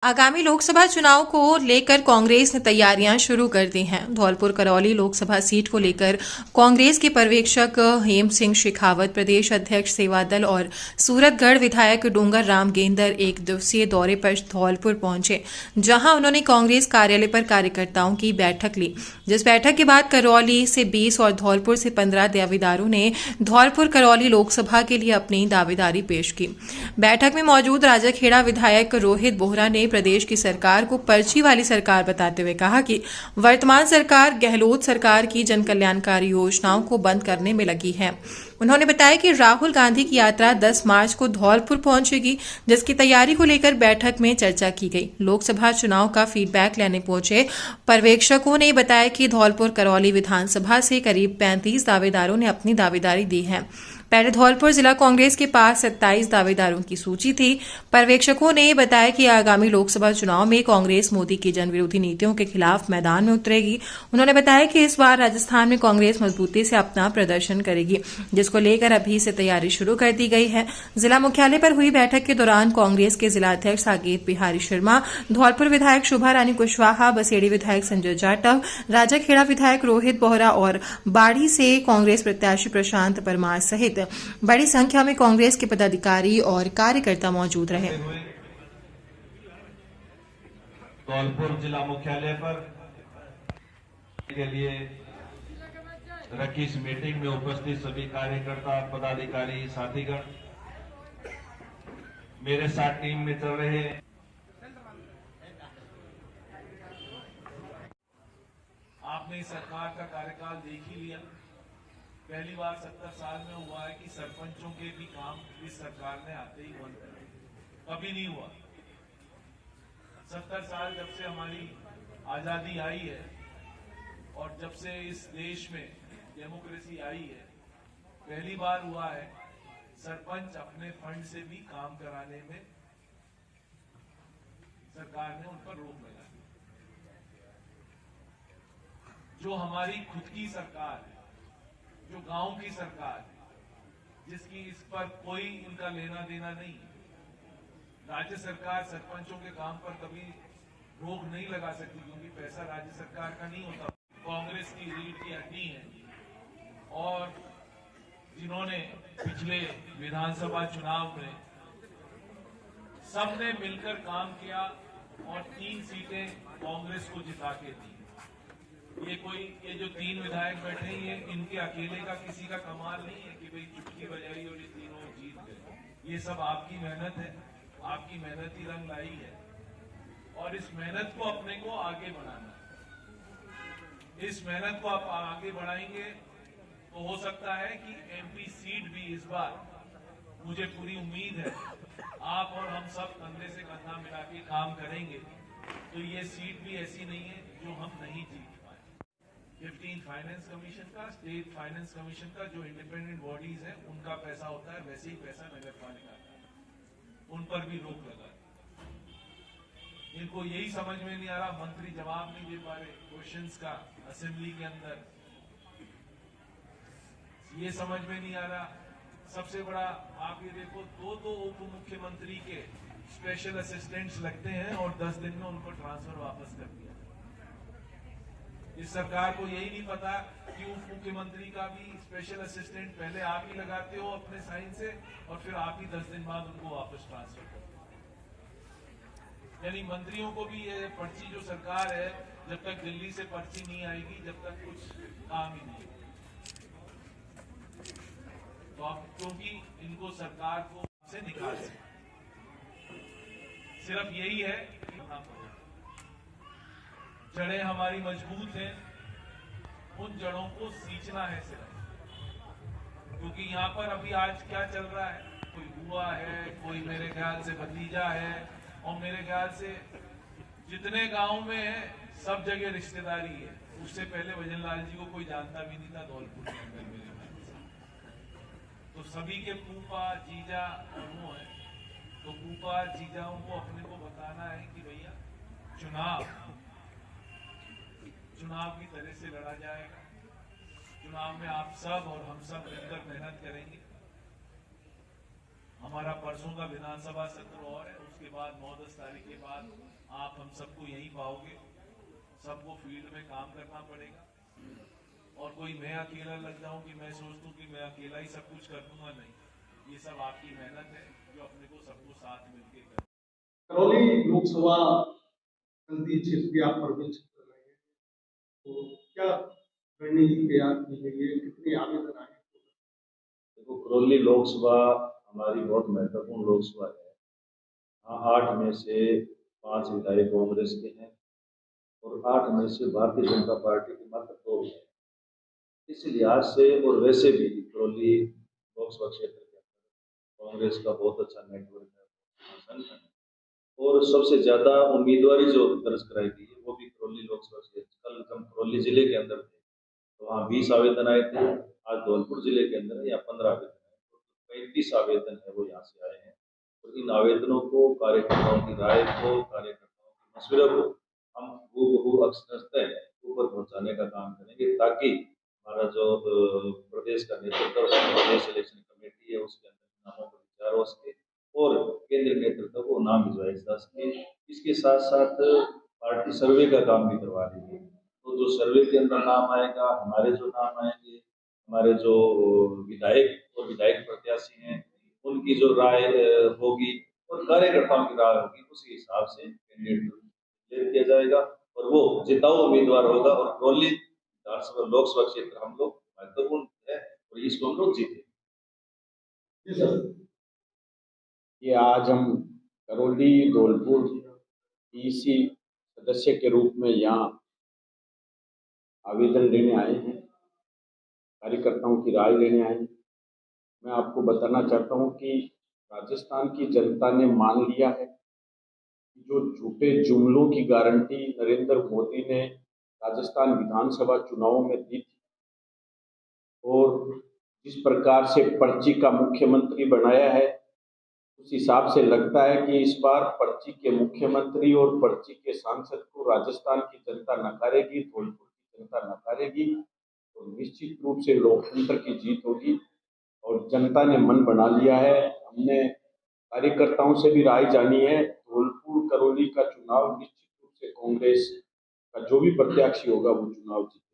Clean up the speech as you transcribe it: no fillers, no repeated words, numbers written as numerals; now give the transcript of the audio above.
आगामी लोकसभा चुनाव को लेकर कांग्रेस ने तैयारियां शुरू कर दी हैं। धौलपुर करौली लोकसभा सीट को लेकर कांग्रेस के पर्यवेक्षक हेम सिंह शेखावत, प्रदेश अध्यक्ष सेवा दल और सूरतगढ़ विधायक डूंगर राम गेंदर एक दिवसीय दौरे पर धौलपुर पहुंचे, जहां उन्होंने कांग्रेस कार्यालय पर कार्यकर्ताओं की बैठक ली। जिस बैठक के बाद करौली से 20 और धौलपुर से 15 दावेदारों ने धौलपुर करौली लोकसभा के लिए अपनी दावेदारी पेश की। बैठक में मौजूद राजाखेड़ा विधायक रोहित बोहरा ने प्रदेश की सरकार को पर्ची वाली सरकार बताते हुए कहा कि वर्तमान सरकार गहलोत सरकार की जनकल्याणकारी योजनाओं को बंद करने में लगी है। उन्होंने बताया कि राहुल गांधी की यात्रा 10 मार्च को धौलपुर पहुंचेगी, जिसकी तैयारी को लेकर बैठक में चर्चा की गई। लोकसभा चुनाव का फीडबैक लेने पहुंचे पर्यवेक्षकों ने बताया कि धौलपुर करौली विधानसभा से करीब 35 दावेदारों ने अपनी दावेदारी दी है। पहले धौलपुर जिला कांग्रेस के पास 27 दावेदारों की सूची थी। पर्यवेक्षकों ने बताया कि आगामी लोकसभा चुनाव में कांग्रेस मोदी की जनविरोधी नीतियों के खिलाफ मैदान में उतरेगी। उन्होंने बताया कि इस बार राजस्थान में कांग्रेस मजबूती से अपना प्रदर्शन करेगी, जिसको लेकर अभी से तैयारी शुरू कर दी गई है। जिला मुख्यालय पर हुई बैठक के दौरान कांग्रेस के जिला अध्यक्ष साकेत बिहारी शर्मा, धौलपुर विधायक शोभा रानी कुशवाहा, बसेड़ी विधायक संजय जाटव, राजाखेड़ा विधायक रोहित बोहरा और बाड़ी से कांग्रेस प्रत्याशी प्रशांत परमार सहित बड़ी संख्या में कांग्रेस के पदाधिकारी और कार्यकर्ता मौजूद रहे। धौलपुर जिला मुख्यालय पर के लिए रखी इस मीटिंग में उपस्थित सभी कार्यकर्ता, पदाधिकारी, साथीगण, मेरे साथ टीम में चल रहे आपने सरकार का कार्यकाल देख ही लिया। पहली बार 70 साल में हुआ है कि सरपंचों के भी काम इस सरकार ने आते ही बंद कर दिए। कभी नहीं हुआ। 70 साल जब से हमारी आजादी आई है और जब से इस देश में डेमोक्रेसी आई है, पहली बार हुआ है सरपंच अपने फंड से भी काम कराने में सरकार ने उन पर रोक लगा दी। जो हमारी खुद की सरकार है, जो गांव की सरकार है, जिसकी इस पर कोई इनका लेना देना नहीं, राज्य सरकार सरपंचों के काम पर कभी रोक नहीं लगा सकती, क्योंकि पैसा राज्य सरकार का नहीं होता। कांग्रेस की रीढ़ की हड्डी है और जिन्होंने पिछले विधानसभा चुनाव में सबने मिलकर काम किया और 3 सीटें कांग्रेस को जिता के दी। ये जो 3 विधायक बैठे हैं, ये इनके अकेले का किसी का कमाल नहीं है कि भाई चुटकी बजाई और ये तीनों जीत गए। ये सब आपकी मेहनत है, आपकी मेहनत ही रंग लाई है और इस मेहनत को अपने को आगे बढ़ाना है। इस मेहनत को आप आगे बढ़ाएंगे तो हो सकता है कि एमपी सीट भी इस बार, मुझे पूरी उम्मीद है, आप और हम सब कंधे से कंधा मिला के काम करेंगे तो ये सीट भी ऐसी नहीं है जो हम नहीं जीत पाए। 15 फाइनेंस कमीशन का, स्टेट फाइनेंस कमीशन का, जो इंडिपेंडेंट बॉडीज है उनका पैसा होता है, वैसे ही पैसा नगर पालिका का, उन पर भी रोक लगा। इनको यही समझ में नहीं आ रहा, मंत्री जवाब नहीं दे पा रहे क्वेश्चंस का असेंबली के अंदर, ये समझ में नहीं आ रहा। सबसे बड़ा आप ये देखो, दो उप मुख्यमंत्री के स्पेशल असिस्टेंट्स लगते हैं और 10 दिन में उनको ट्रांसफर वापस कर दिया। इस सरकार को यही नहीं पता कि उप मुख्यमंत्री का भी स्पेशल असिस्टेंट पहले आप ही लगाते हो अपने साइन से और फिर आप ही 10 दिन बाद उनको वापस ट्रांसफर करते हो। यानी मंत्रियों को भी ये पर्ची, जो सरकार है, जब तक दिल्ली से पर्ची नहीं आएगी, जब तक कुछ काम ही नहीं। तो आप, क्योंकि इनको सरकार को से निकाल सकते, सिर्फ यही है कि जड़ें हमारी मजबूत हैं, उन जड़ों को सींचना है सिर्फ। क्योंकि यहाँ पर अभी आज क्या चल रहा है, कोई बुआ है, कोई मेरे ख्याल से भतीजा है, और मेरे ख्याल से जितने गांव में है सब जगह रिश्तेदारी है। उससे पहले भजनलाल जी को कोई जानता भी नहीं था धौलपुर के अंदर, मेरे ख्याल से। तो सभी के फूफा, जीजा और वो है, तो फूफा जीजाओं को अपने को बताना है कि भैया चुनाव की तरह से लड़ा जाएगा। चुनाव में आप सब और हम सब मिलकर मेहनत करेंगे। हमारा परसों का विधानसभा सत्र और है, उसके बाद 9-10 तारीख के बाद आप हम सबको यहीं पाओगे। सबको फील्ड में काम करना पड़ेगा और कोई मैं अकेला लग जाऊं कि मैं सोचूं कि मैं अकेला ही सब कुछ कर दूंगा, नहीं। ये सब आपकी मेहनत है जो अपने को सबको साथ मिलके कर। करौली लोकसभा संसदीय क्षेत्र की आप प्रवेश कर रहे हैं, तो क्या रणनीति तैयार की गई है, कितने आवेदन आए? देखो, करौली लोकसभा हमारी बहुत महत्वपूर्ण लोकसभा है। यहाँ 8 में से 5 विधायक कांग्रेस के हैं और 8 में से भारतीय जनता पार्टी के मात्र 2 हैं। इस लिहाज से और वैसे भी करौली लोकसभा क्षेत्र के अंदर कांग्रेस का बहुत अच्छा नेटवर्क है और सबसे ज्यादा उम्मीदवारी जो दर्ज कराई गई है वो भी करौली लोकसभा क्षेत्र। कल हम करौली जिले के अंदर थे तो वहाँ 20 आवेदन आए थे। आज धौलपुर जिले के अंदर या 15 आवेदन है, तो 35 आवेदन है वो यहाँ से आए हैं। और इन आवेदनों को, कार्यकर्ताओं की राय को, कार्यकर्ताओं के मशवरे को हम हूबहू अक्षरशः ऊपर पहुँचाने का काम करेंगे, ताकि हमारा जो प्रदेश का नेतृत्व, प्रदेश इलेक्शन कमेटी है, उसके अंदर नामों पर विचार हो सके और केंद्रीय नेतृत्व को नाम भिजवाए जा सके। इसके साथ साथ पार्टी सर्वे का काम भी करवा रही है, तो जो सर्वे के अंदर नाम आएगा, हमारे जो नाम आएंगे, हमारे जो विधायक और विधायक प्रत्याशी हैं उनकी जो राय होगी और कार्यकर्ताओं की राय होगी, उसी हिसाब से कैंडिडेट क्लियर किया जाएगा और वो जिताऊ उम्मीदवार होगा। और करौली विधानसभा लोकसभा क्षेत्र हम लोग महत्वपूर्ण है और इसको हम लोग जीते। जी सर। ये आज हम करौली धौलपुर ईसी सदस्य के रूप में यहाँ आवेदन लेने आए हैं, कार्यकर्ताओं की राय लेने आए हैं। मैं आपको बताना चाहता हूँ कि राजस्थान की जनता ने मान लिया है कि जो झूठे जुमलों की गारंटी नरेंद्र मोदी ने राजस्थान विधानसभा चुनावों में दी थी और जिस प्रकार से पर्ची का मुख्यमंत्री बनाया है, उस हिसाब से लगता है कि इस बार पर्ची के मुख्यमंत्री और पर्ची के सांसद को राजस्थान की जनता नकारेगी, धौलपुर की जनता नकारेगी और निश्चित रूप से लोकतंत्र की जीत होगी। और जनता ने मन बना लिया है। हमने कार्यकर्ताओं से भी राय जानी है। धौलपुर करौली का चुनाव निश्चित रूप से कांग्रेस का जो भी प्रत्याशी होगा वो चुनाव जीतेगा।